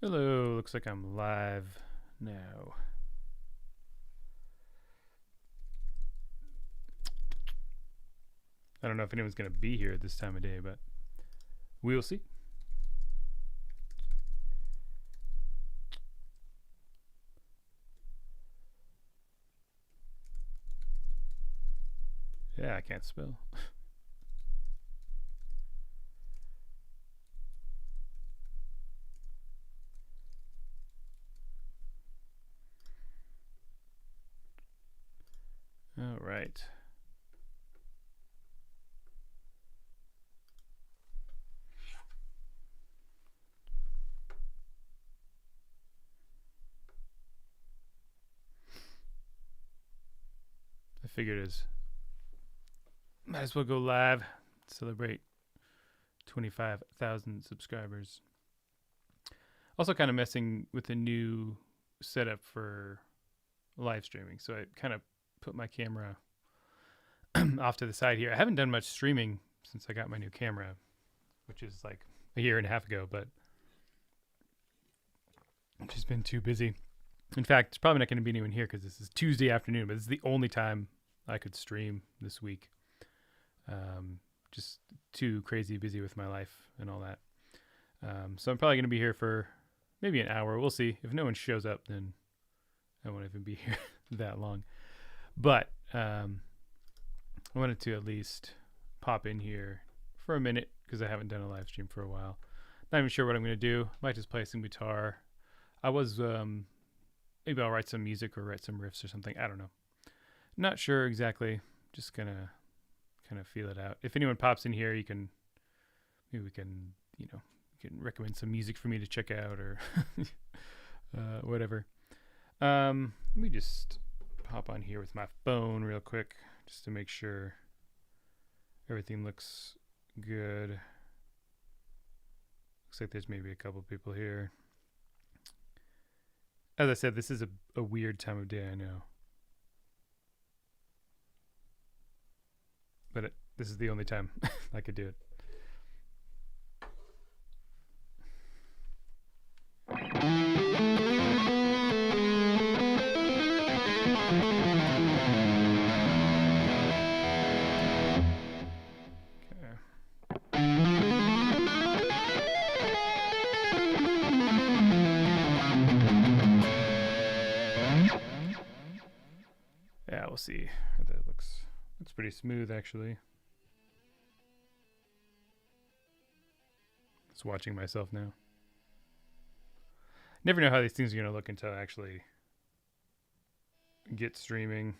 Hello, looks like I'm live now. I don't know if anyone's going to be here at this time of day, but we'll see. Yeah, I can't spell. All right. I figured might as well go live, celebrate 25,000 subscribers. Also kind of messing with a new setup for live streaming. So I kind of put my camera off to the side here. I haven't done much streaming since I got my new camera, which is like a year and a half ago, but I've just been too busy. In fact, it's probably not going to be anyone here because this is Tuesday afternoon, but this is the only time I could stream this week. Just too crazy busy with my life and all that. So I'm probably going to be here for maybe an hour. We'll see. If no one shows up, then I won't even be here that long. But I wanted to at least pop in here for a minute because I haven't done a live stream for a while. Not even sure what I'm going to do. Might just play some guitar. I was maybe I'll write some music or write some riffs or something. I don't know. Not sure exactly. Just gonna kind of feel it out. If anyone pops in here, maybe we can, you can recommend some music for me to check out or whatever. Let me just pop on here with my phone real quick just to make sure everything looks good. Looks like there's maybe a couple people here. As I said, this is a weird time of day, I know. But this is the only time I could do it. Yeah, we'll see how that looks. It's pretty smooth, actually. Just watching myself now. Never know how these things are going to look until I actually get streaming.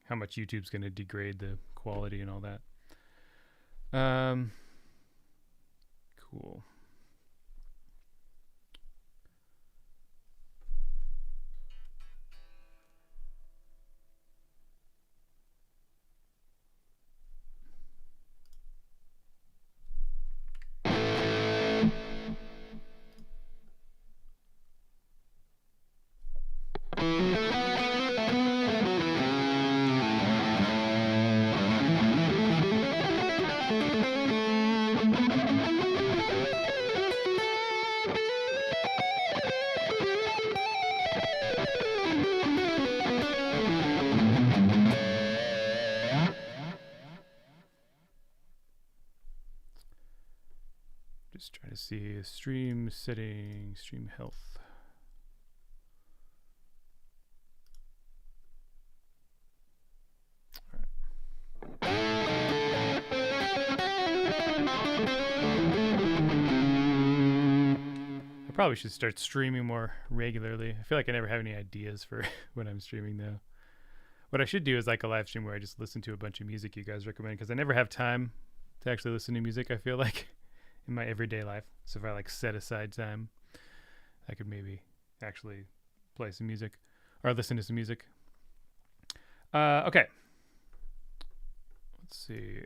How much YouTube's going to degrade the quality and all that. Cool. Just try to see stream settings, stream health. All right. I probably should start streaming more regularly. I feel like I never have any ideas for when I'm streaming though. What I should do is like a live stream where I just listen to a bunch of music you guys recommend because I never have time to actually listen to music, I feel like. In my everyday life. So if I like set aside time, I could maybe actually play some music or listen to some music. Okay. Let's see.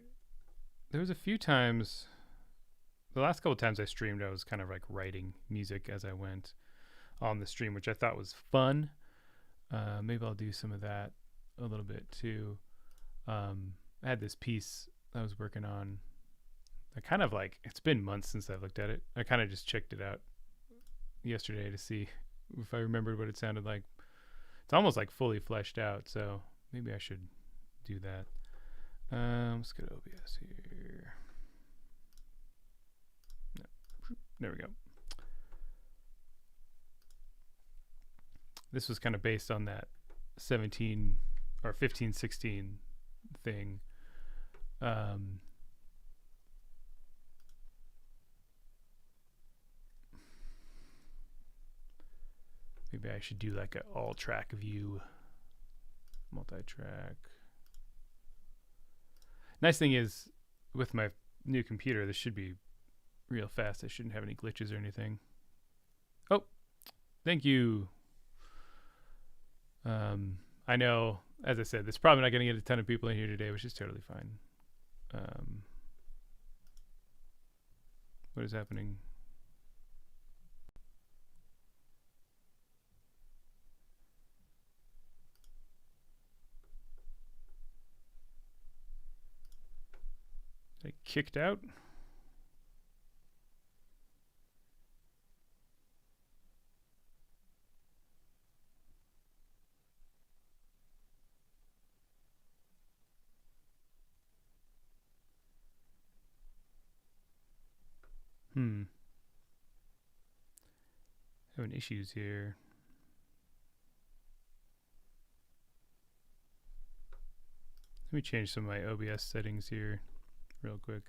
There was a few times, the last couple times I streamed, I was kind of like writing music as I went on the stream, which I thought was fun. Maybe I'll do some of that a little bit too. I had this piece I was working on. I kind of like, it's been months since I've looked at it. I kind of just checked it out yesterday to see if I remembered what it sounded like. It's almost like fully fleshed out, so maybe I should do that. Let's go to OBS here. No. There we go. This was kind of based on that 17 or 15, 16 thing. Maybe I should do like an all track view, multi-track. Nice thing is with my new computer, this should be real fast. I shouldn't have any glitches or anything. Oh, thank you. I know, as I said, there's probably not going to get a ton of people in here today, which is totally fine. What is happening? I kicked out? Having issues here. Let me change some of my OBS settings here real quick.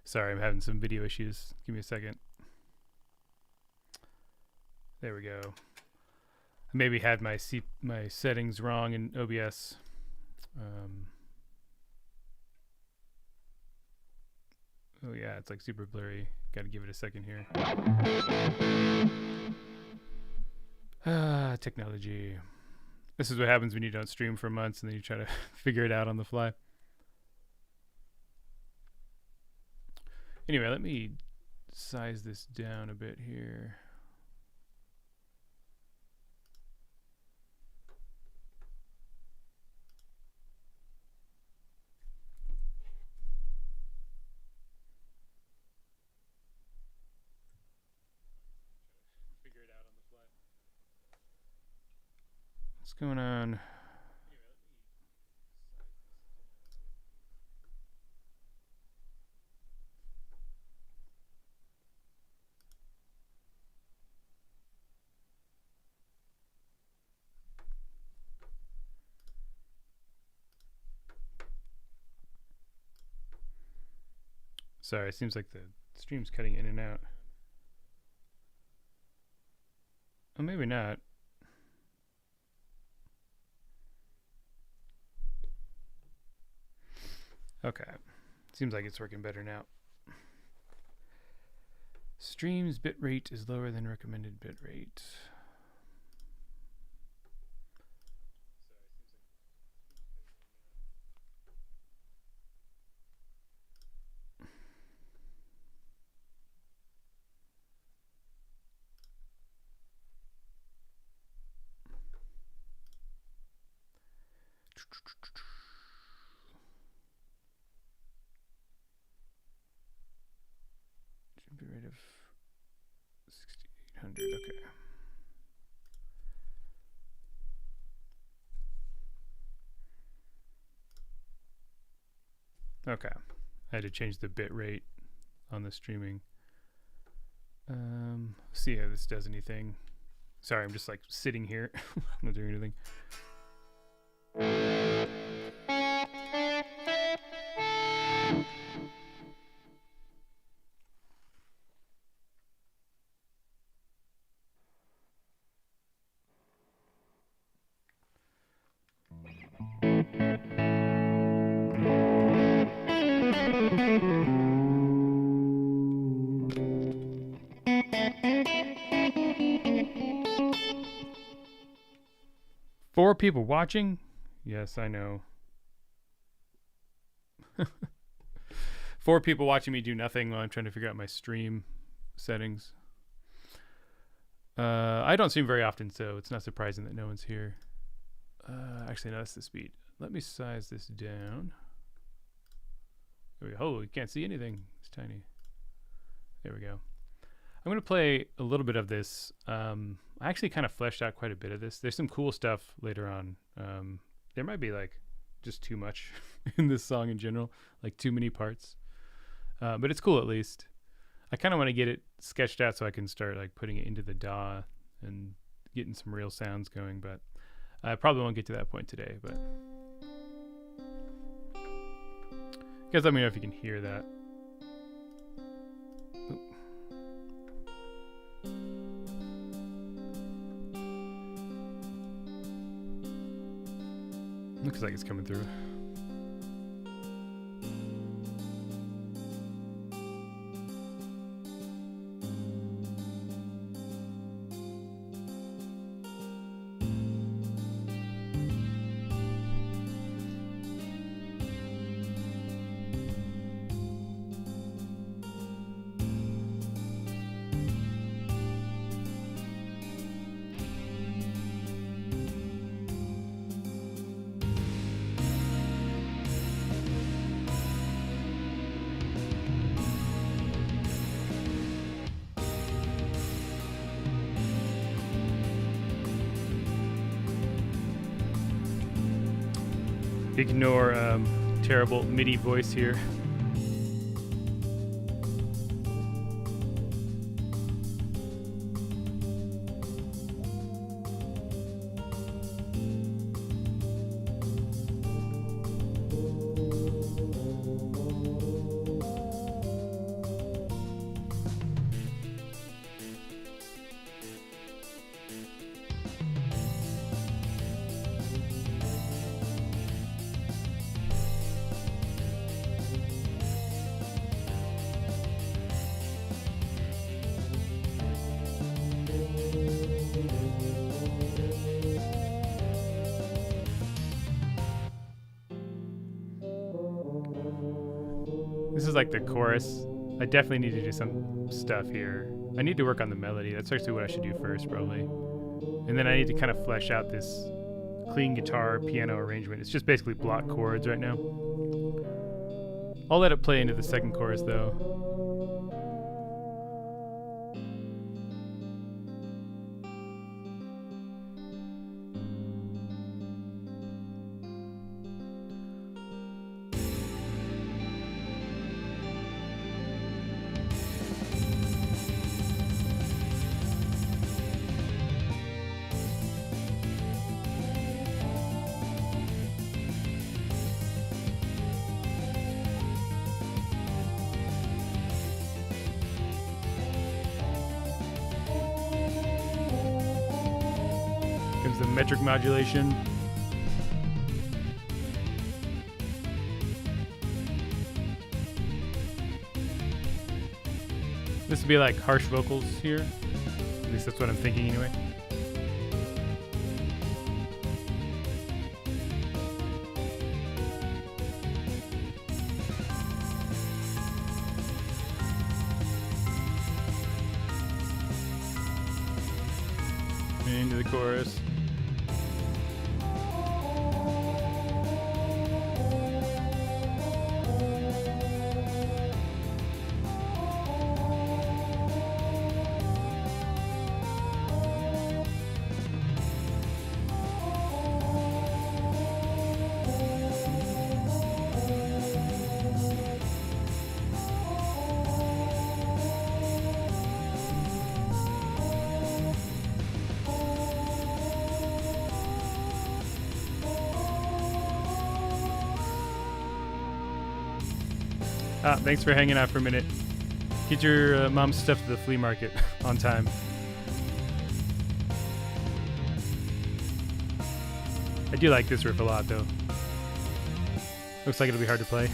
Sorry, I'm having some video issues. Give me a second. There we go. I maybe had my settings wrong in OBS. Oh yeah, it's like super blurry. Got to give it a second here. Technology. This is what happens when you don't stream for months and then you try to figure it out on the fly. Anyway, let me size this down a bit here. Figure it out on the fly. What's going on? Sorry, it seems like the stream's cutting in and out. Oh, maybe not. Okay. Seems like it's working better now. Stream's bitrate is lower than recommended bitrate. Bitrate of 6800. Okay. I had to change the bit rate on the streaming. See how this does anything. Sorry, I'm just like sitting here, not doing anything. Four people watching? Yes, I know. 4 people watching me do nothing while I'm trying to figure out my stream settings. I don't stream very often, so it's not surprising that no one's here. Actually, no, that's the speed. Let me size this down. There we go. Oh, you can't see anything. It's tiny. There we go. I'm going to play a little bit of this. I actually kind of fleshed out quite a bit of this. There's some cool stuff later on. There might be like just too much in this song in general, like too many parts. But it's cool at least. I kind of want to get it sketched out so I can start like putting it into the DAW and getting some real sounds going, but I probably won't get to that point today. But you guys let me know if you can hear that. Oh. Looks like it's coming through. Ignore terrible MIDI voice here. This is like the chorus. I definitely need to do some stuff here. I need to work on the melody. That's actually what I should do first, probably. And then I need to kind of flesh out this clean guitar piano arrangement. It's just basically block chords right now. I'll let it play into the second chorus though. The metric modulation. This would be like harsh vocals here. At least that's what I'm thinking anyway. Into the chorus. Thanks for hanging out for a minute. Get your mom's stuff to the flea market on time. I do like this riff a lot, though. Looks like it'll be hard to play.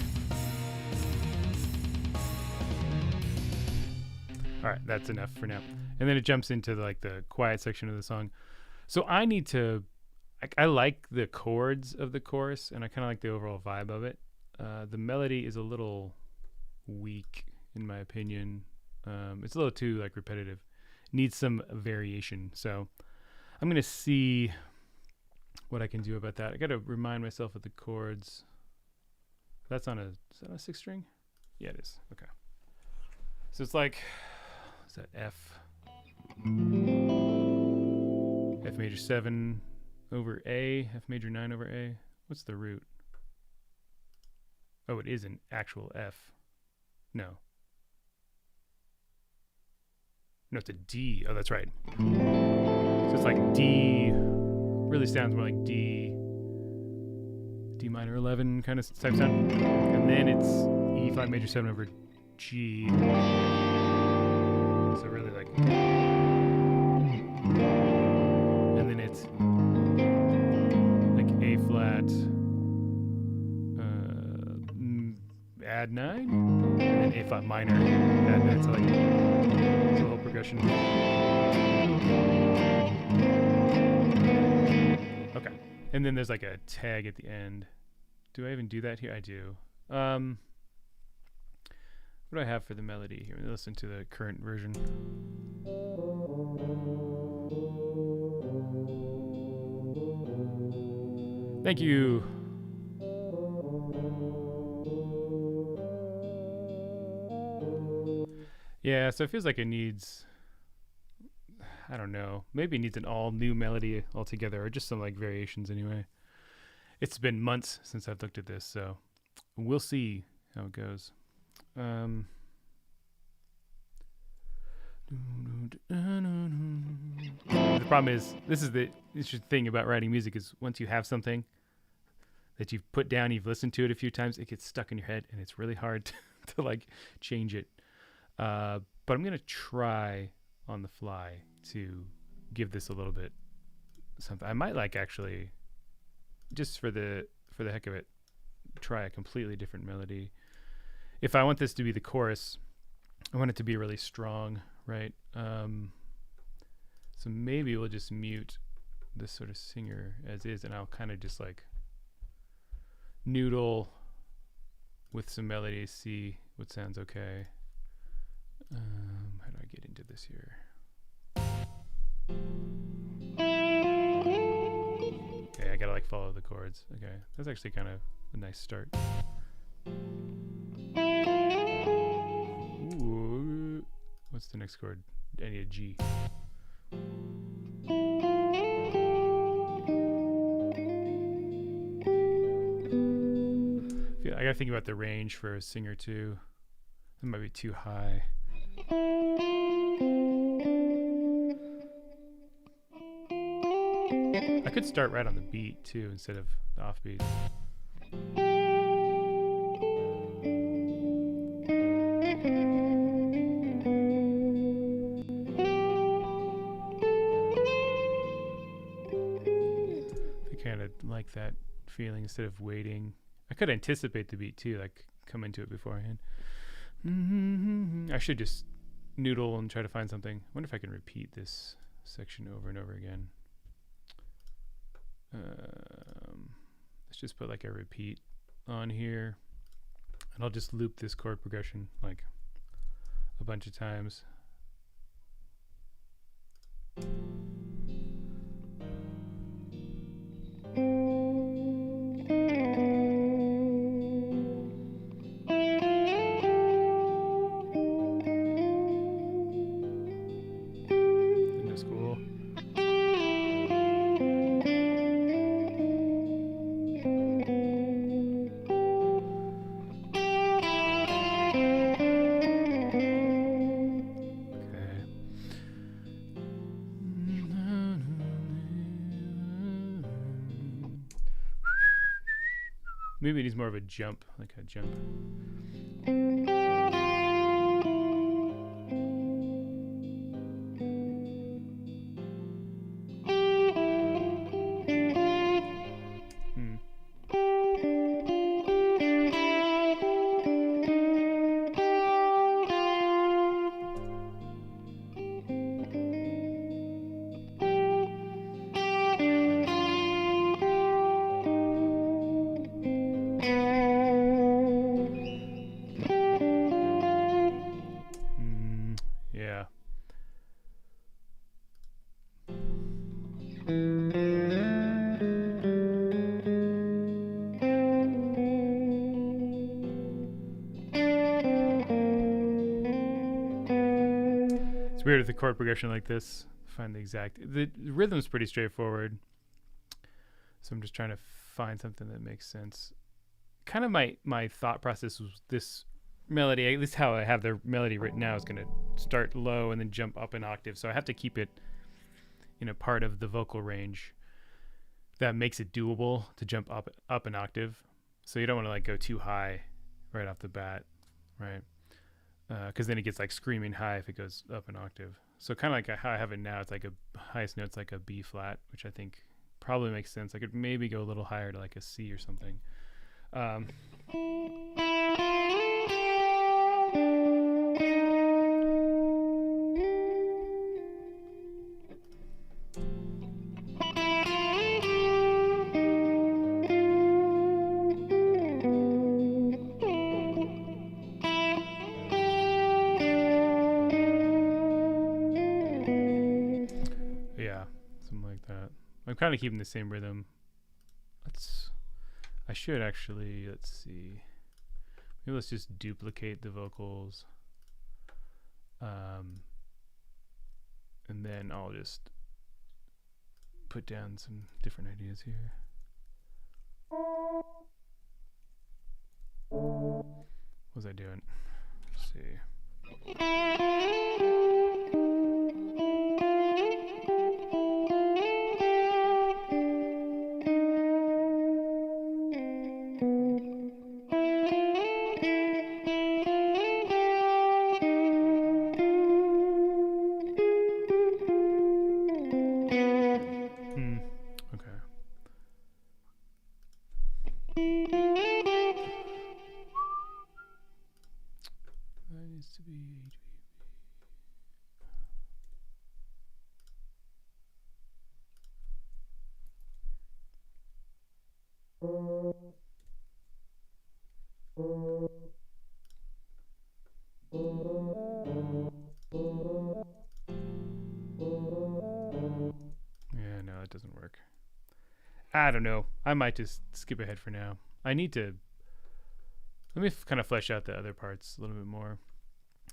All right, that's enough for now. And then it jumps into like the quiet section of the song. So I need to I like the chords of the chorus, and I kind of like the overall vibe of it. The melody is a little weak, in my opinion. It's a little too like repetitive. Needs some variation. So I'm gonna see what I can do about that. I gotta remind myself of the chords. That's on is that a 6 string? Yeah, it is. Okay. So it's like, is that F? F major 7 over A, F major 9 over A. What's the root? Oh, it is an actual F. No. No, it's a D. Oh, that's right. So it's like D, really sounds more like D minor 11 kind of type sound. And then it's E flat major 7 over G. So really like, and then it's like A flat, add 9, and then A flat minor, add 9. So like, it's a whole progression. Okay. And then there's like a tag at the end. Do I even do that here? I do. What do I have for the melody here? Listen to the current version. Thank you. Yeah, so it feels like it needs, I don't know, maybe it needs an all new melody altogether, or just some like variations anyway. It's been months since I've looked at this, so we'll see how it goes. The problem is, this is the interesting thing about writing music, is once you have something that you've put down, you've listened to it a few times, it gets stuck in your head, and it's really hard to like change it. But I'm gonna try on the fly to give this a little bit something. I might like actually, just for the heck of it, try a completely different melody. If I want this to be the chorus, I want it to be really strong, right? So maybe we'll just mute this sort of singer as is, and I'll kind of just like noodle with some melodies, see what sounds okay. How do I get into this here? Okay, I gotta like follow the chords. Okay, that's actually kind of a nice start. Ooh, what's the next chord? I need a G. I gotta think about the range for a singer too. It might be too high. I could start right on the beat too instead of the offbeat. I kind of like that feeling instead of waiting. I could anticipate the beat too, like come into it beforehand. I should just noodle and try to find something. I wonder if I can repeat this section over and over again. Let's just put like a repeat on here, and I'll just loop this chord progression like a bunch of times. Maybe it needs more of a jump, like a jump. weird with the chord progression like this. Find the rhythm's pretty straightforward. So I'm just trying to find something that makes sense. Kind of my thought process was this melody, at least how I have the melody written now, is going to start low and then jump up an octave. So I have to keep it in a part of the vocal range that makes it doable to jump up an octave. So you don't want to like go too high right off the bat, right? Because then it gets like screaming high if it goes up an octave. So kind of like how I have it now, it's like a highest note's like a B flat, which I think probably makes sense. I could maybe go a little higher to like a C or something. Yeah, something like that. I'm kind of keeping the same rhythm. I should actually, let's see. Maybe let's just duplicate the vocals. And then I'll just put down some different ideas here. What was I doing? Let's see. Yeah, no, it doesn't work. I don't know. I might just skip ahead for now. I need to... Let me kind of flesh out the other parts a little bit more.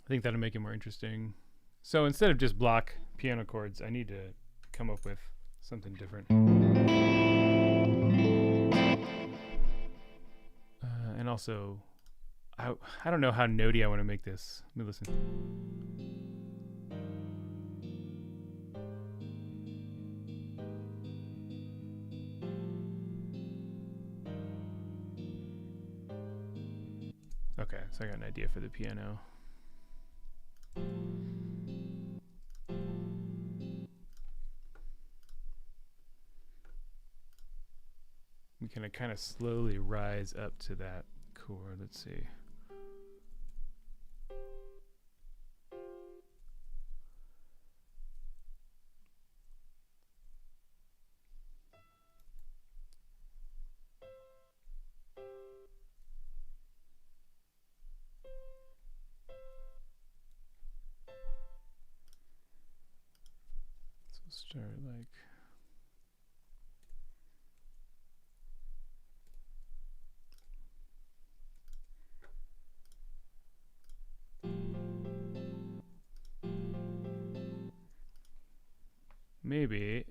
I think that'll make it more interesting. So instead of just block piano chords, I need to come up with something different. And also, I don't know how notey I want to make this. Let me listen. Okay, so I got an idea for the piano. We can kind of slowly rise up to that chord. Let's see. So start like... Maybe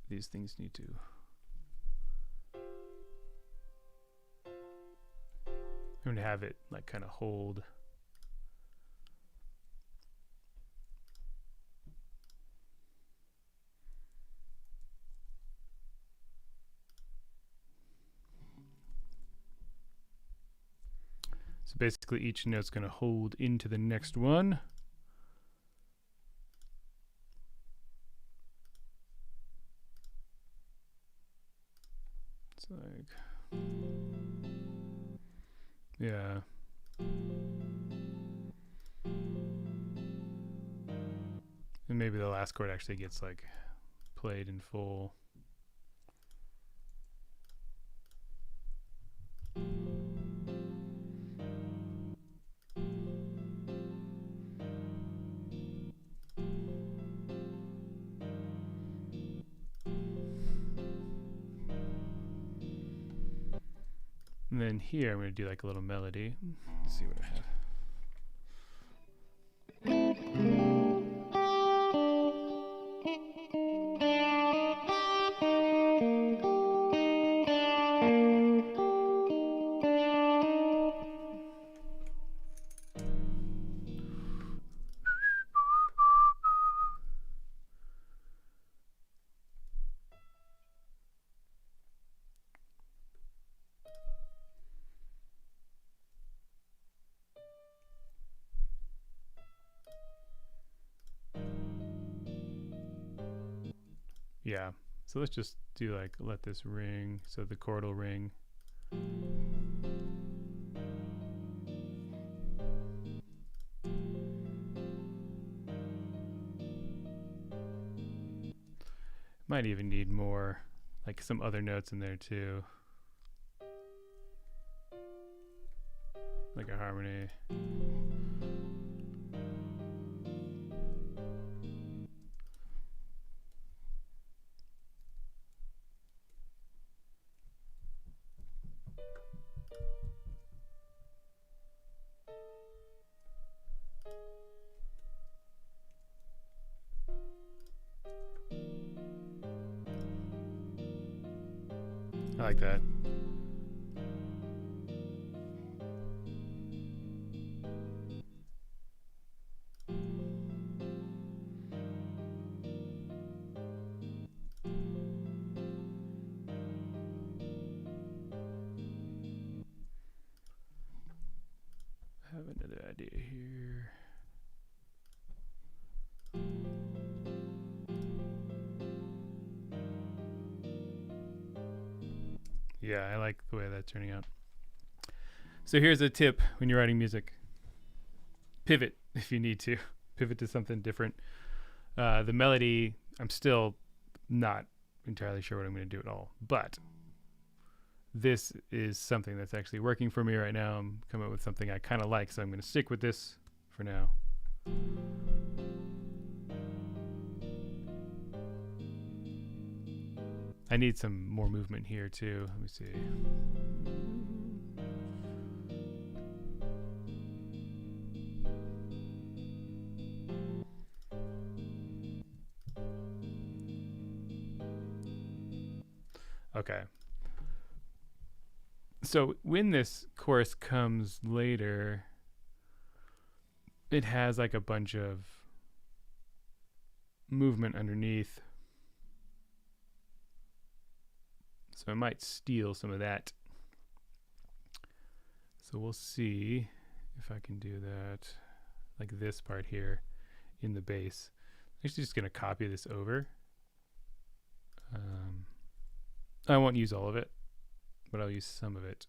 these things need to... I'm going to have it like kind of hold. So basically each note's going to hold into the next one. It's like, yeah. And maybe the last chord actually gets like played in full. And then here I'm going to do like a little melody. Let's see what I have. Yeah. So let's just do like, let this ring. So the chord will ring. Might even need more, like some other notes in there too. Like a harmony. I like that. I have another idea here. Yeah, I like the way that's turning out. So here's a tip when you're writing music. Pivot if you need to. Pivot to something different. The melody, I'm still not entirely sure what I'm going to do at all. But this is something that's actually working for me right now. I'm coming up with something I kind of like, so I'm going to stick with this for now. I need some more movement here too. Let me see. Okay. So when this chorus comes later, it has like a bunch of movement underneath. So I might steal some of that. So we'll see if I can do that, like this part here in the bass. I'm actually just going to copy this over. I won't use all of it, but I'll use some of it.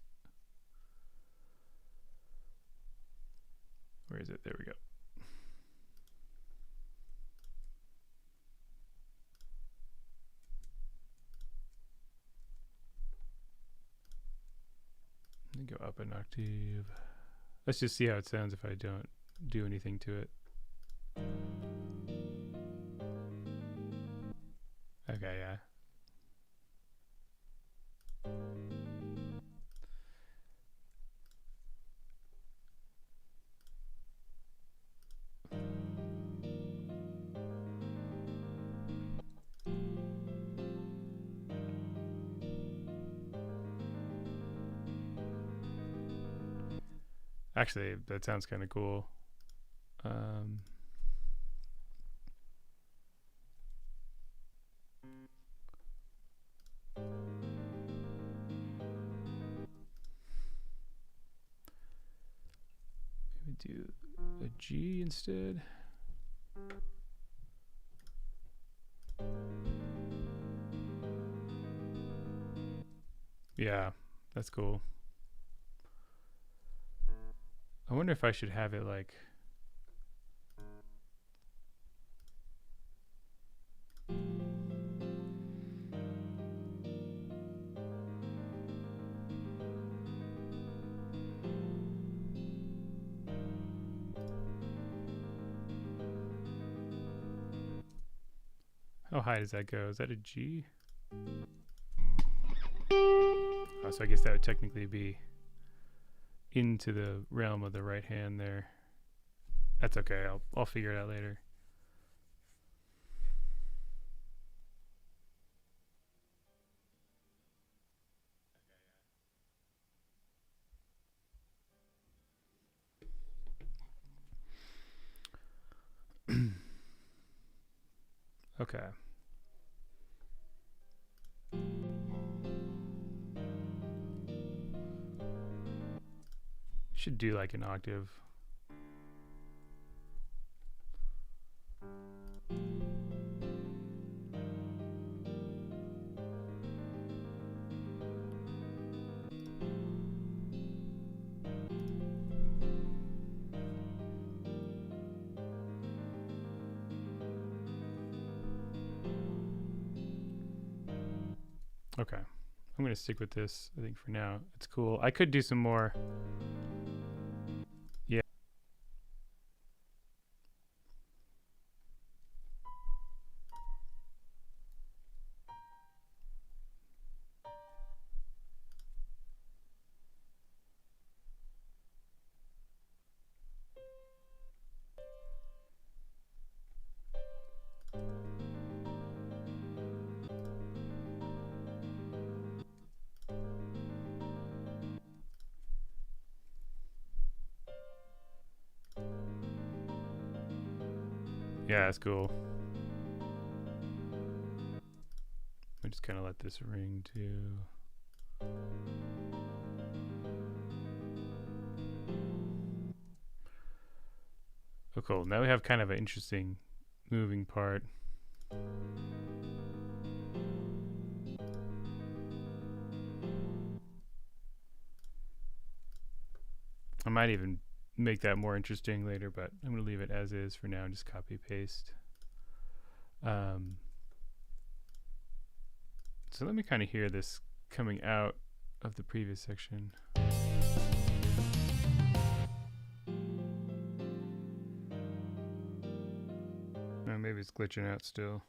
Where is it? There we go. Let me go up an octave. Let's just see how it sounds if I don't do anything to it. Okay, yeah. Actually, that sounds kind of cool. Maybe do a G instead. Yeah, that's cool. I wonder if I should have it like... How high does that go? Is that a G? Oh, so I guess that would technically be into the realm of the right hand there. That's okay. I'll figure it out later. Okay. Should do like an octave. Okay. I'm going to stick with this, I think, for now. It's cool. I could do some more. Yeah. Yeah, that's cool. I just kind of let this ring too. Oh, cool. Now we have kind of an interesting moving part. I might even make that more interesting later, but I'm going to leave it as is for now and just copy paste. So let me kind of hear this coming out of the previous section. Maybe it's glitching out still.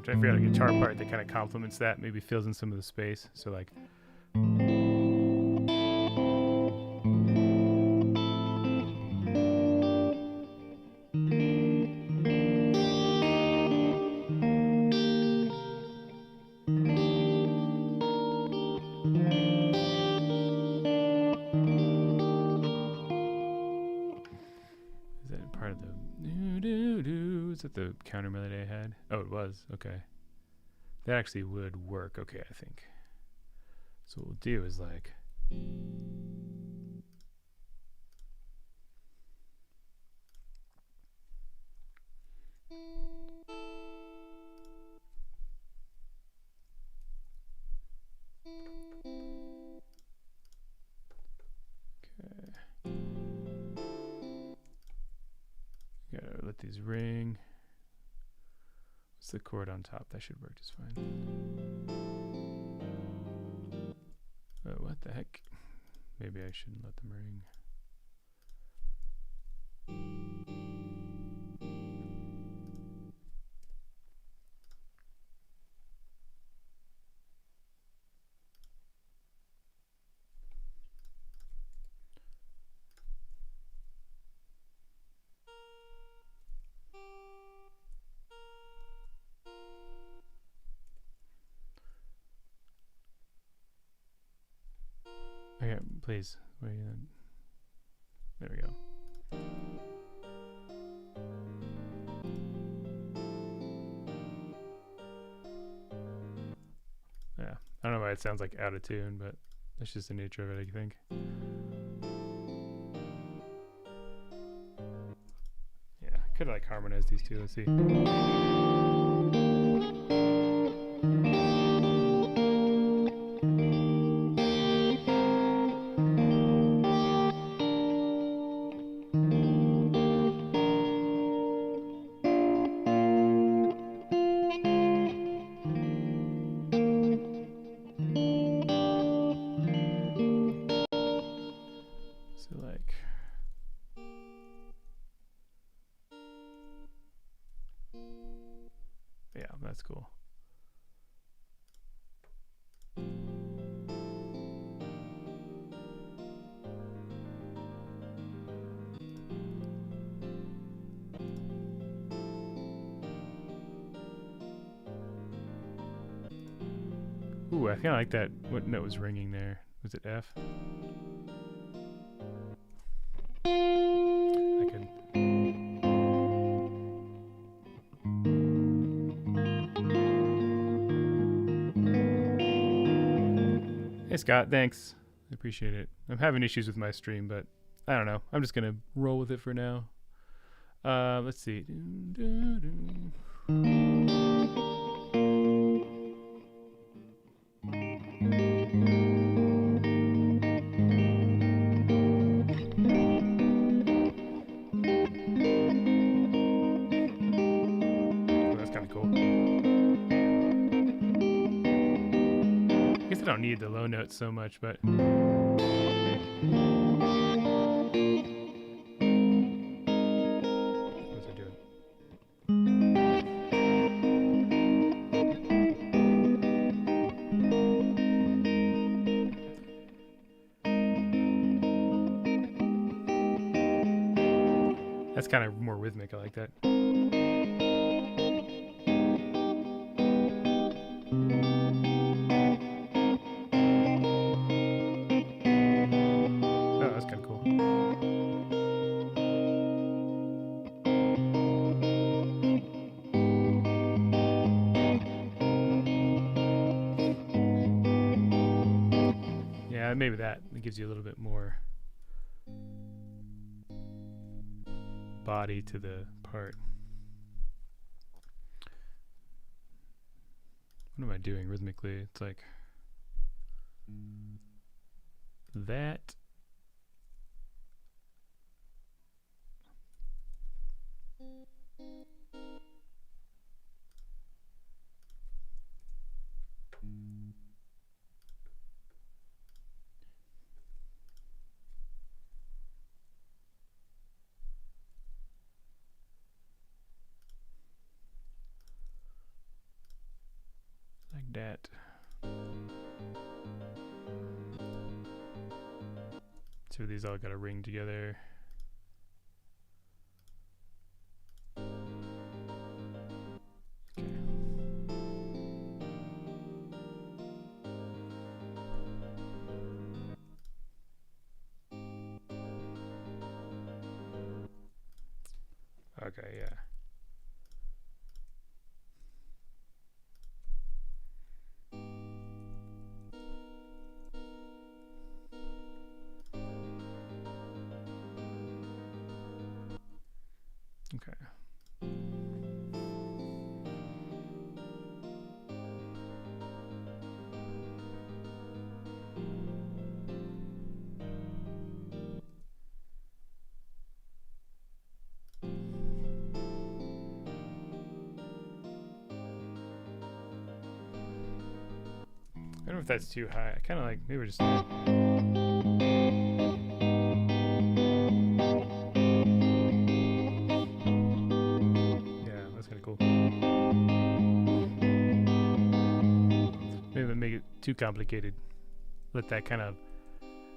Trying to figure out a guitar part that kind of complements that, maybe fills in some of the space. So like, is that part of the is that the counter melody I had? Oh, it was. Okay. That actually would work. Okay, I think. So what we'll do is like, okay. Gotta let these ring. What's the chord on top? That should work just fine. Oh, what the heck? Maybe I shouldn't let them ring. Okay, please. Wait, there we go. Yeah, I don't know why it sounds like out of tune, but that's just the nature of it, I think. Yeah, I could like harmonize these two. Let's see. Yeah, that's cool. Ooh, I kind of like that. What note was ringing there? Was it F? I could. Hey Scott, thanks. I appreciate it. I'm having issues with my stream, but I don't know. I'm just gonna roll with it for now. Let's see. I don't need the low notes so much, but what was I doing? That's kind of more rhythmic. I like that. Maybe that gives you a little bit more body to the part. What am I doing rhythmically? It's like that. That. So these all got to ring together. Okay, yeah. Okay. I don't know if that's too high. I kind of like, maybe we're just... Yeah, that's kind of cool. Maybe don't make it too complicated. Let that kind of,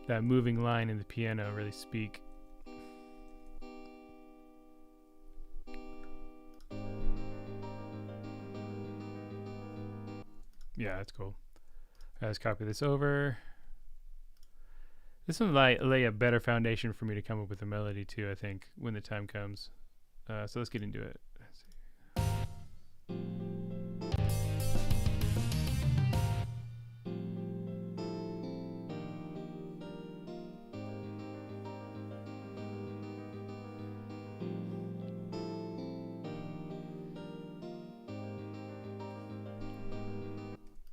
that moving line in the piano really speak. Yeah, that's cool. Let's copy this over. This one lay a better foundation for me to come up with a melody too, I think, when the time comes. So let's get into it. Let's see.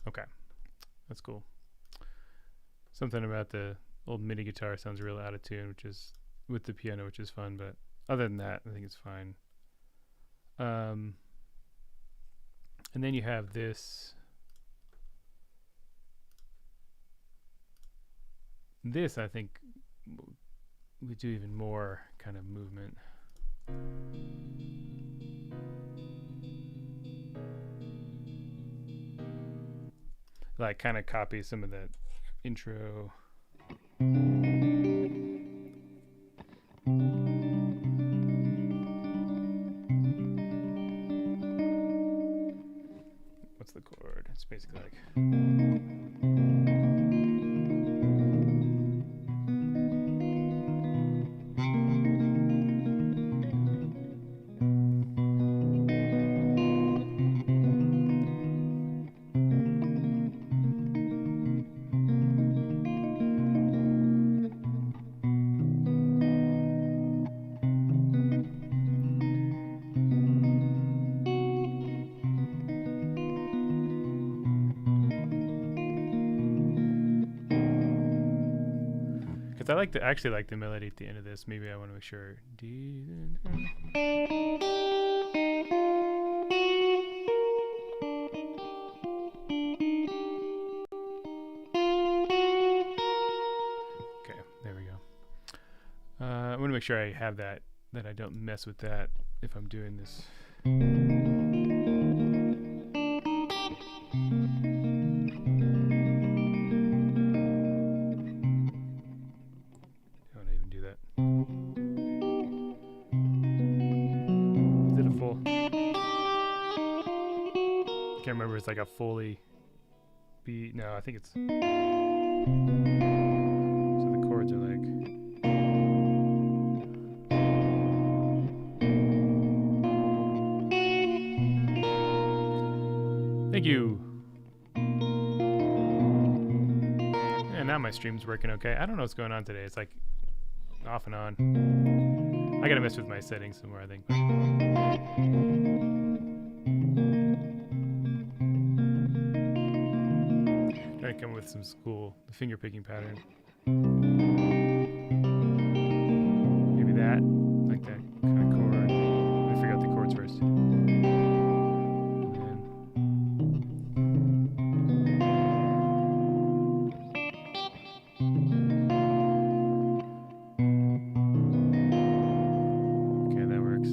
Okay. That's cool. Something about the old MIDI guitar sounds real out of tune, which is with the piano, which is fun. But other than that, I think it's fine. And then you have this. This, I think, we do even more kind of movement. Like kind of copy some of that intro. What's the chord? It's basically like Because I actually like the melody at the end of this. Maybe I want to make sure. Okay, there we go. I want to make sure I have that I don't mess with that if I'm doing this. Remember, it's like a fully beat. No, I think it's so the chords are like thank you. And now my stream's working okay. I don't know what's going on today. It's like off and on. I gotta mess with my settings some more, I think. Come with some school, the finger picking pattern. Maybe that, like that kind of chord. Let me figure out the chords first. Okay, that works.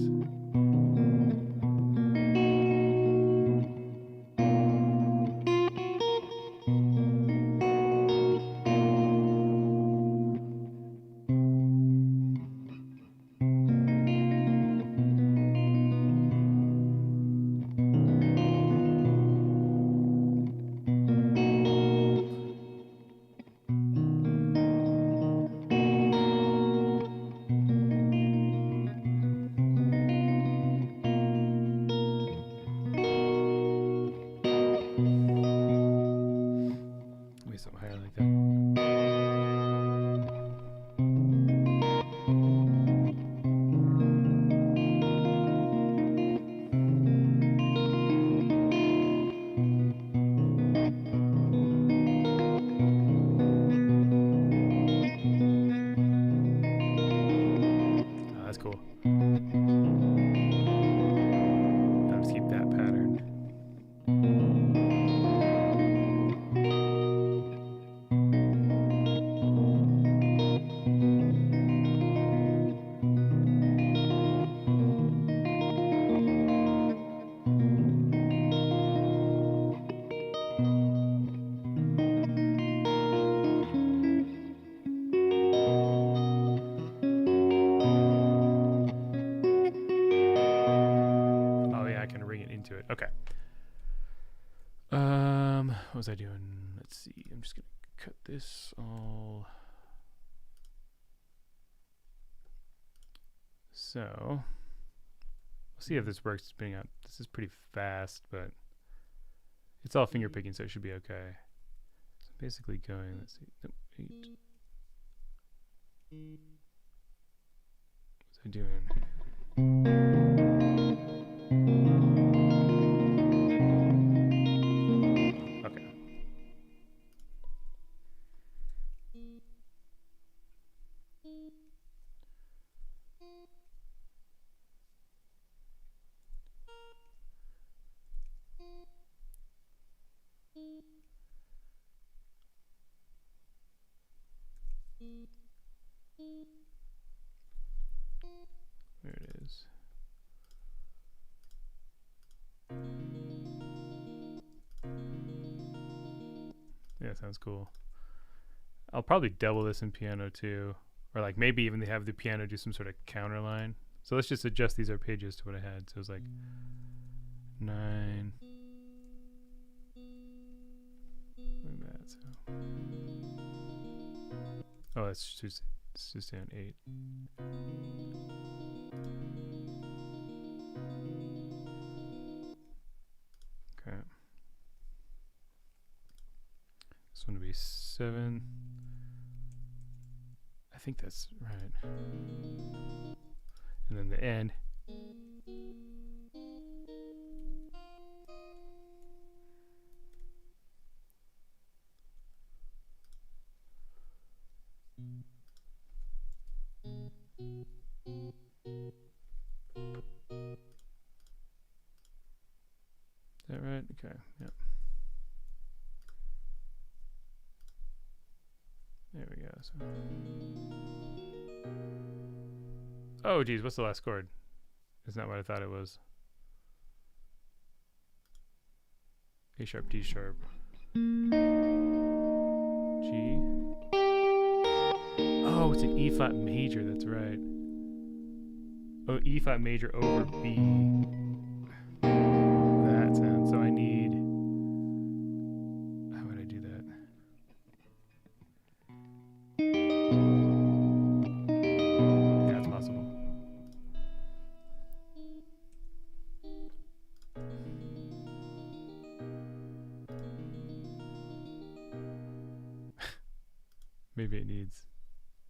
Okay. What was I doing? Let's see. I'm just gonna cut this all. So, we'll see if this works spinning out. This is pretty fast, but it's all finger picking, so it should be okay. So basically going, let's see, nope, 8. What's I doing? There it is. Yeah, sounds cool. I'll probably double this in piano too, or like maybe even they have the piano do some sort of counter line. So let's just adjust these arpeggios to what I had. So it's like 9. Like that. So. Oh, it's just on 8. Okay. This one would be 7. I think that's right. And then the end. that right? Okay. Yep. There we go. So. Oh, geez. What's the last chord? It's not what I thought it was. A sharp, D sharp, G. Oh, it's an E flat major. That's right. Oh, E flat major over B. That sounds. So I need. How would I do that? Yeah, it's possible. Maybe it needs.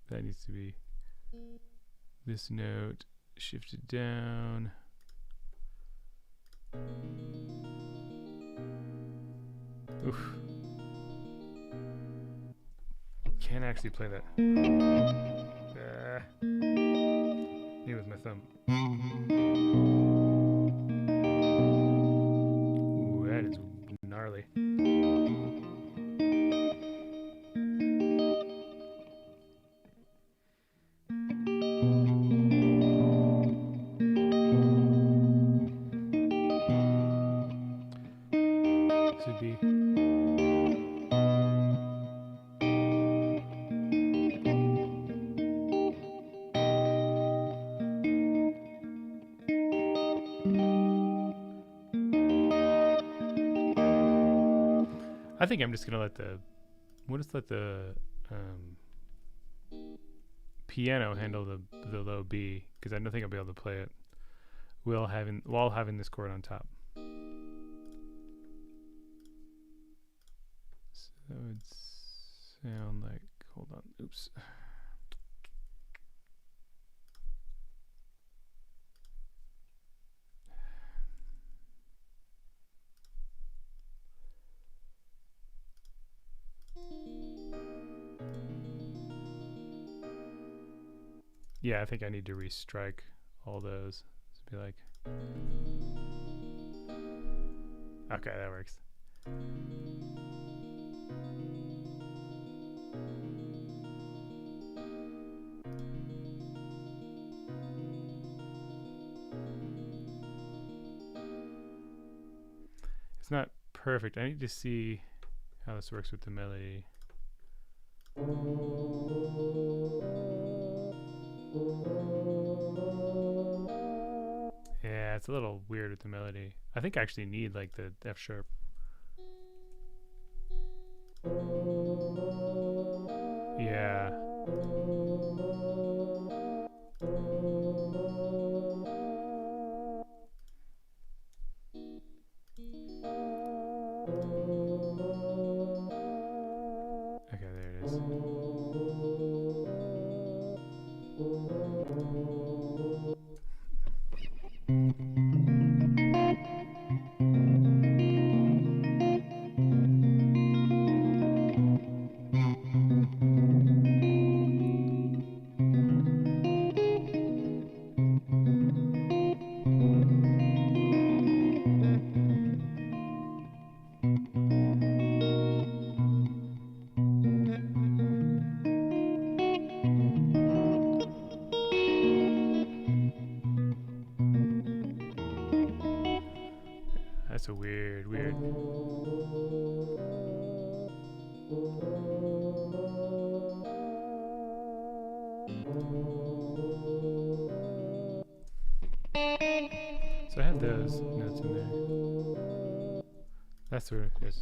That needs to be this note shifted down. Oof. Can't actually play that. Maybe with my thumb. Ooh, that is gnarly. I think I'm just gonna let the piano handle the low B, because I don't think I'll be able to play it while having this chord on top. So that would sound like, hold on, oops. Yeah, I think I need to restrike all those. Just be like, okay, that works. It's not perfect. I need to see how this works with the melody. Yeah, it's a little weird with the melody. I think I actually need like the F sharp. Yeah. Okay, there it is. That's a weird. So I have those notes in there. That's where it is.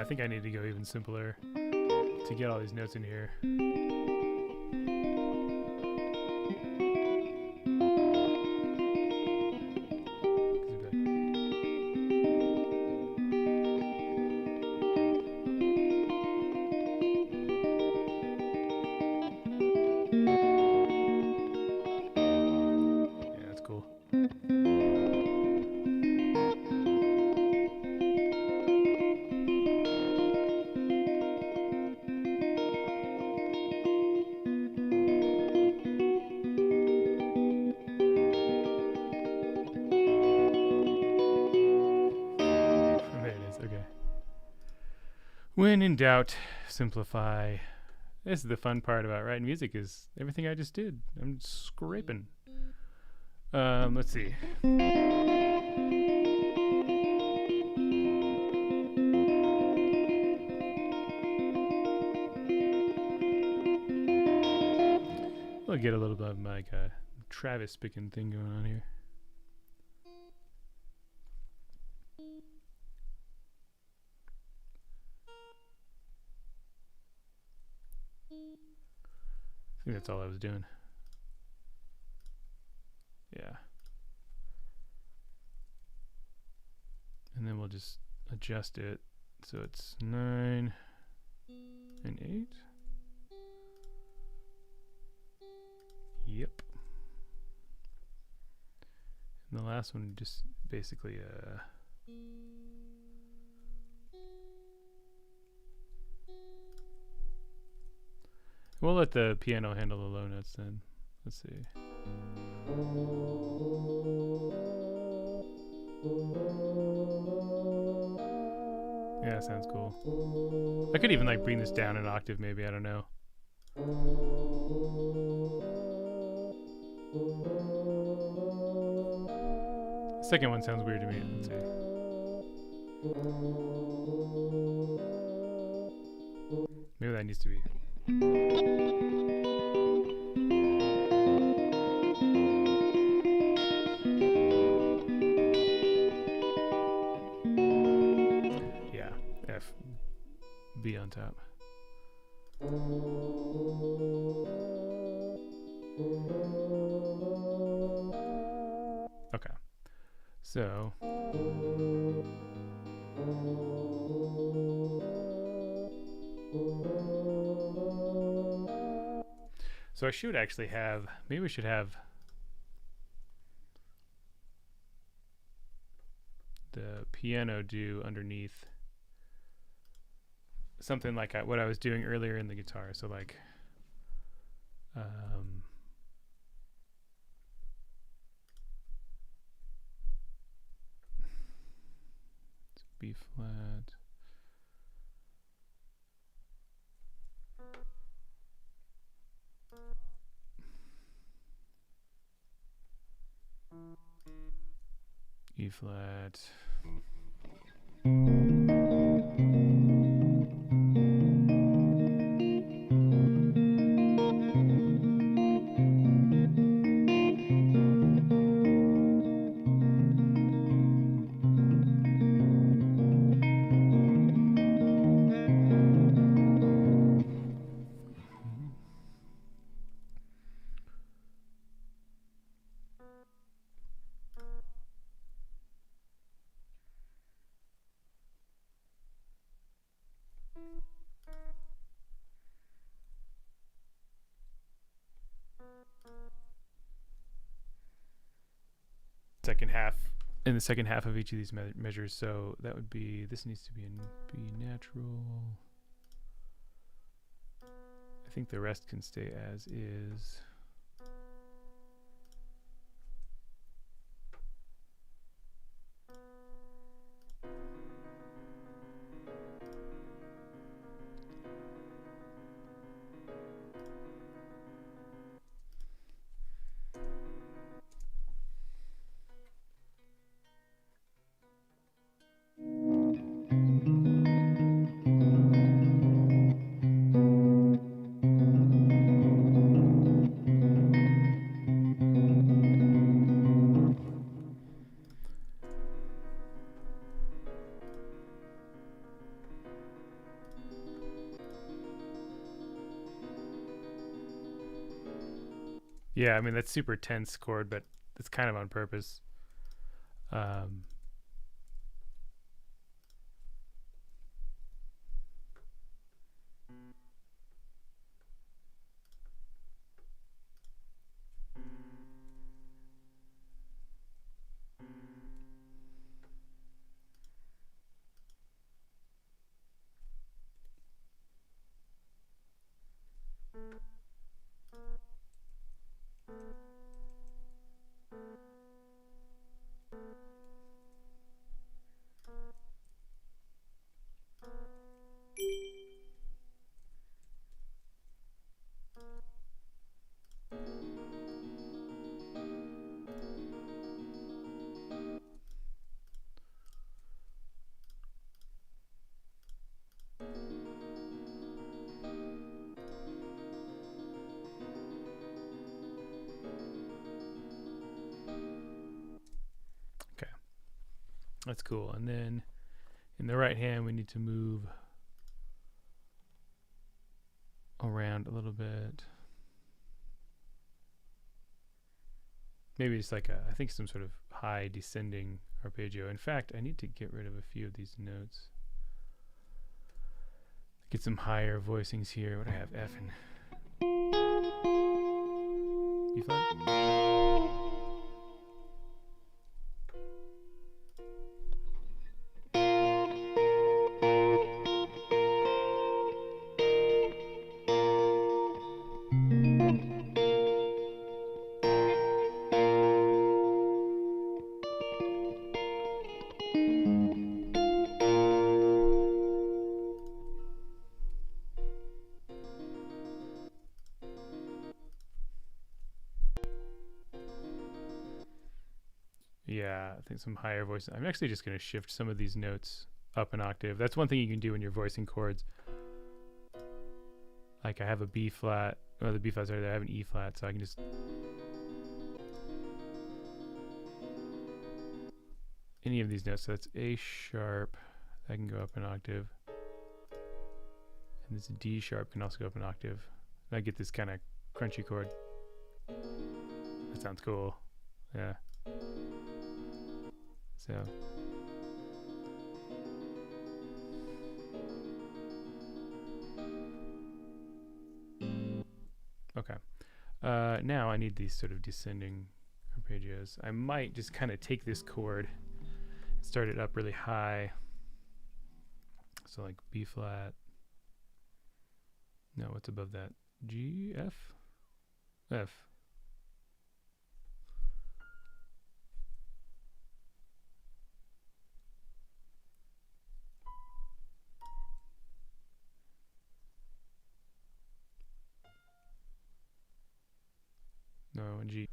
I think I need to go even simpler to get all these notes in here. When in doubt, simplify. This is the fun part about writing music, is everything I just did. I'm scraping. Let's see. We'll get a little bit of like a Travis picking thing going on here. I think that's all I was doing. Yeah. And then we'll just adjust it so it's 9 and 8. Yep. And the last one just basically we'll let the piano handle the low notes then. Let's see. Yeah, that sounds cool. I could even like bring this down an octave maybe, I don't know. The second one sounds weird to me. Let's see. Maybe that needs to be. Yeah, F, B on top. Okay, so I should actually have, maybe we should have the piano do underneath something like what I was doing earlier in the guitar. So like, it's B flat. E flat. Second half, in the second half of each of these measures, so that would be, this needs to be in B natural. I think the rest can stay as is. Yeah, I mean, that's super tense chord, but it's kind of on purpose. That's cool. And then in the right hand, we need to move around a little bit. Maybe it's like I think some sort of high descending arpeggio. In fact, I need to get rid of a few of these notes. Get some higher voicings here. What do I have? F and E flat? Yeah, I think some higher voices. I'm actually just going to shift some of these notes up an octave. That's one thing you can do when you're voicing chords. Like I have a B flat. Oh, the B flat's right there. I have an E flat, so I can just... any of these notes. So that's A sharp. That can go up an octave. And this D sharp can also go up an octave. And I get this kind of crunchy chord. That sounds cool. Yeah. So okay. Now I need these sort of descending arpeggios. I might just kind of take this chord, start it up really high. So like B flat. No, what's above that? G, F? F. No, and G.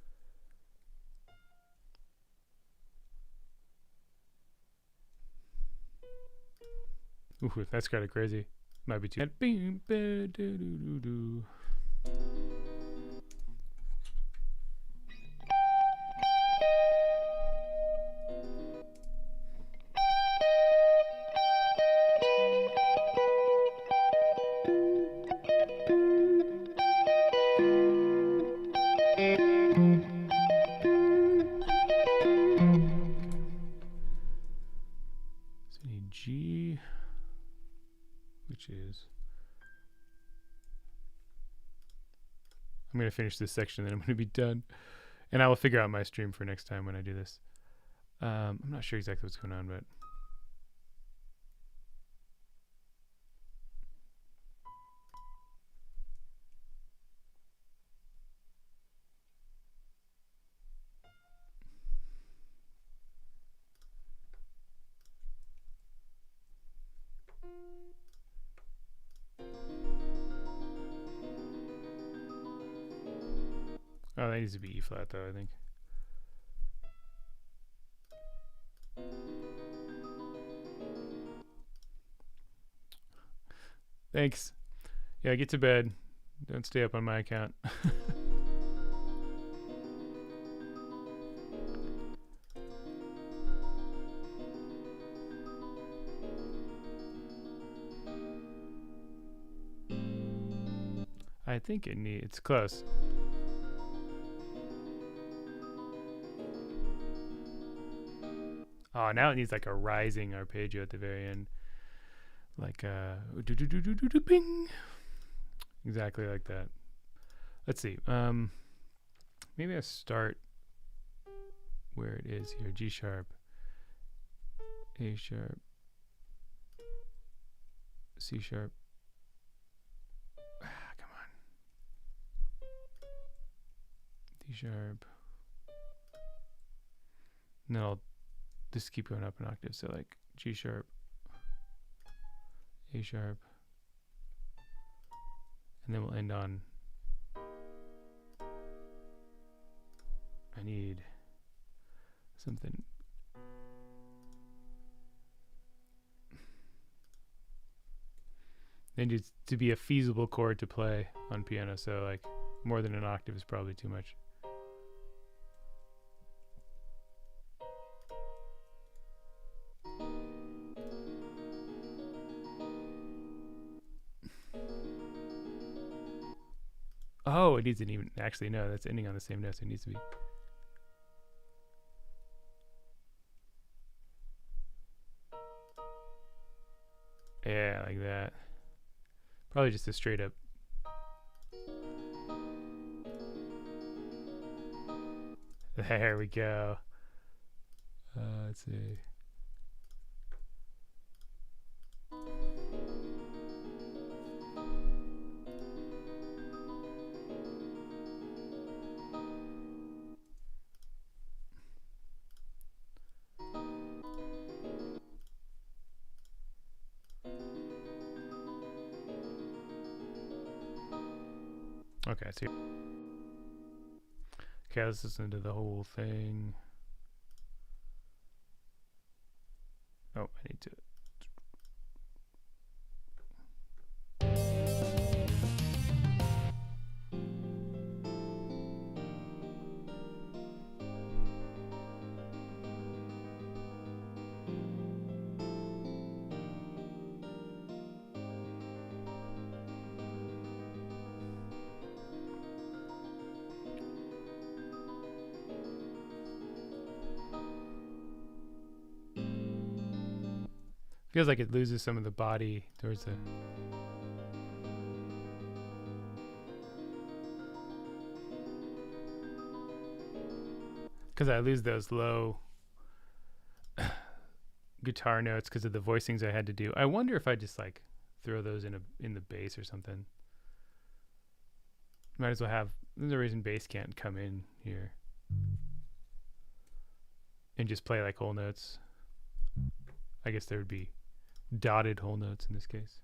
Ooh, that's kind of crazy. Might be too. G, which is, I'm going to finish this section, then I'm going to be done, and I will figure out my stream for next time when I do this. I'm not sure exactly what's going on, but oh, that needs to be E flat though, I think. Thanks. Yeah, get to bed. Don't stay up on my account. I think it's close. Oh, now it needs like a rising arpeggio at the very end. Like ping. Exactly like that. Let's see. Maybe I start where it is here. G sharp, A sharp, C sharp. Come on. D sharp. And then I'll just keep going up an octave. So like G sharp, A sharp, and then we'll end on, I need something. They need to be a feasible chord to play on piano, so like more than an octave is probably too much. Oh, it needs an even. Actually, no, that's ending on the same note, so it needs to be. Yeah, like that. Probably just a straight up. There we go. Let's see. Okay, so okay, let's listen to the whole thing. Oh, I need to. Feels like it loses some of the body towards the. Because I lose those low guitar notes because of the voicings I had to do. I wonder if I just like throw those in the bass or something. Might as well have. There's a reason bass can't come in here and just play like whole notes. I guess there would be dotted whole notes in this case.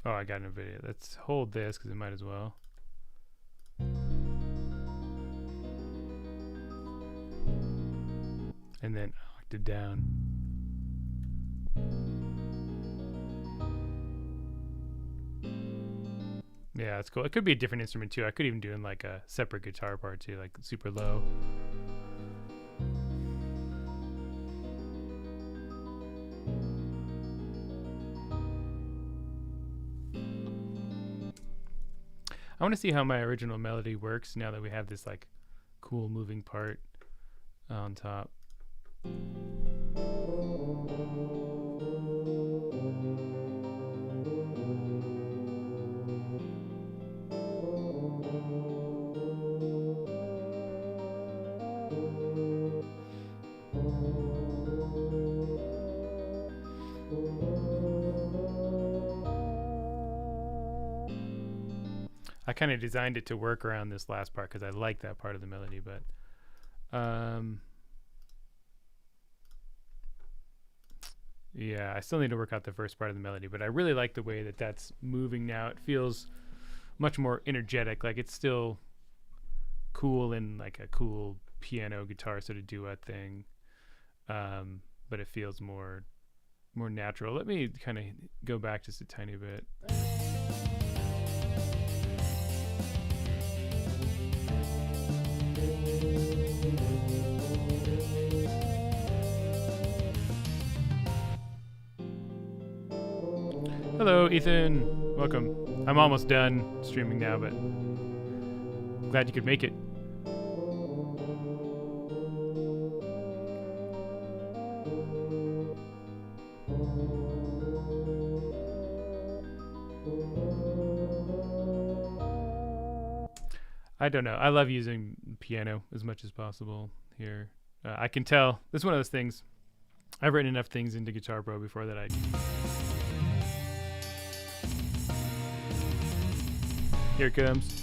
Oh, I got no video. Let's hold this because it might as well. And then octave down. Yeah, that's cool. It could be a different instrument too. I could even do in like a separate guitar part too, like super low. I want to see how my original melody works now that we have this like cool moving part on top. I kind of designed it to work around this last part because I like that part of the melody, but yeah, I still need to work out the first part of the melody, but I really like the way that that's moving now. It feels much more energetic, like it's still cool in like a cool piano guitar sort of duet thing, but it feels more natural. Let me kind of go back just a tiny bit. Hello, Ethan. Welcome. I'm almost done streaming now, but glad you could make it. I don't know. I love using piano as much as possible here. I can tell. This is one of those things. I've written enough things into Guitar Pro before that I... Here it comes.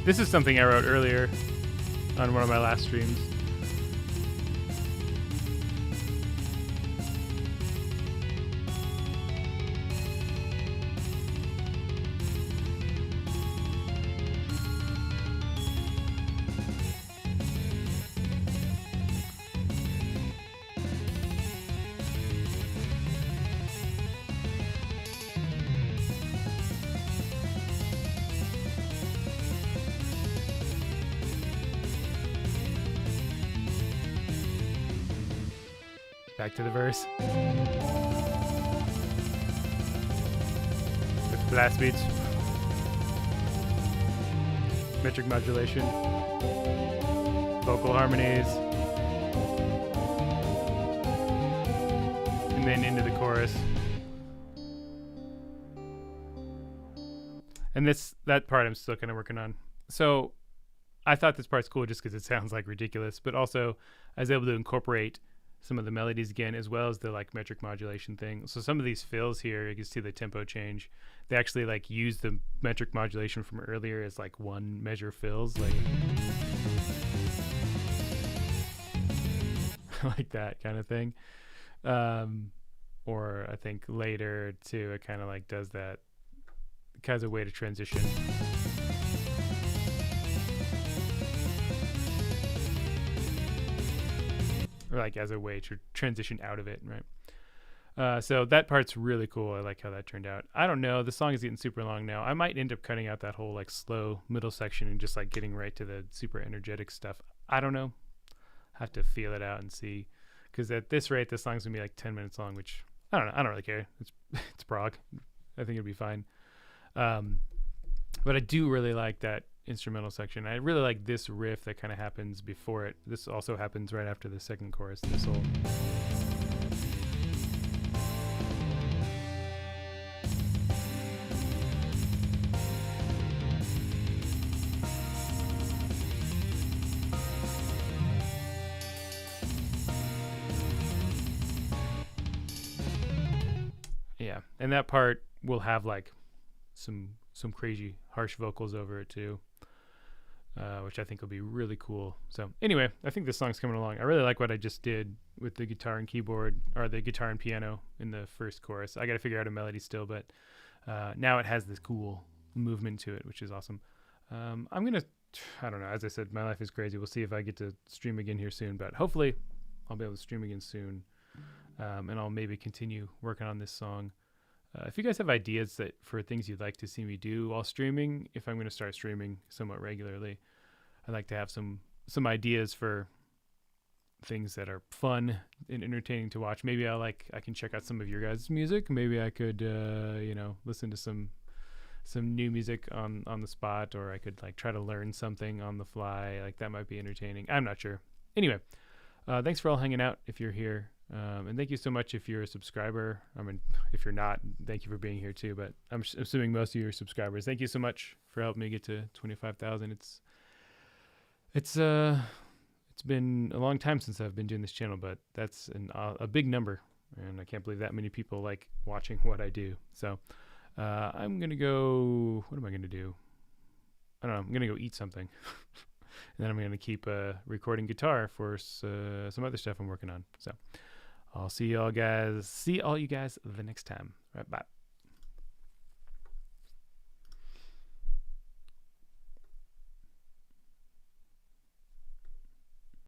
This is something I wrote earlier on one of my last streams. Back to the verse. With blast beats. Metric modulation. Vocal harmonies. And then into the chorus. And that part I'm still kind of working on. So I thought this part's cool just because it sounds like ridiculous, but also I was able to incorporate some of the melodies again, as well as the like metric modulation thing. So some of these fills here, you can see the tempo change. They actually like use the metric modulation from earlier as like one measure fills, like like that kind of thing. Or I think later too, it kind of like does that kind of a way to transition. Or like as a way to transition out of it, right? So that part's really cool. I like how that turned out. I don't know. The song is getting super long now. I might end up cutting out that whole like slow middle section and just like getting right to the super energetic stuff. I don't know. Have to feel it out and see. Because at this rate, this song's gonna be like 10 minutes long, which I don't know. I don't really care. It's prog. I think it'd be fine. But I do really like that instrumental section. I really like this riff that kind of happens before it. This also happens right after the second chorus. This whole yeah, and that part will have like some crazy harsh vocals over it too, which I think will be really cool. So anyway, I think this song's coming along. I really like what I just did with the guitar and keyboard, or the guitar and piano in the first chorus. I got to figure out a melody still, but now it has this cool movement to it, which is awesome. I'm gonna, I don't know, as I said, my life is crazy. We'll see if I get to stream again here soon, but hopefully I'll be able to stream again soon, and I'll maybe continue working on this song. If you guys have ideas for things you'd like to see me do while streaming, if I'm going to start streaming somewhat regularly, I'd like to have some ideas for things that are fun and entertaining to watch. Maybe I can check out some of your guys' music. Maybe I could, listen to some new music on the spot, or I could like try to learn something on the fly. Like that might be entertaining. I'm not sure. Anyway, thanks for all hanging out if you're here. And thank you so much if you're a subscriber. I mean, if you're not, thank you for being here too, but I'm assuming most of you are subscribers. Thank you so much for helping me get to 25,000. It's been a long time since I've been doing this channel, but that's a big number, and I can't believe that many people like watching what I do. So I'm going to go, what am I going to do? I don't know. I'm going to go eat something. And then I'm going to keep recording guitar for some other stuff I'm working on. So I'll see all you guys the next time. All right, bye.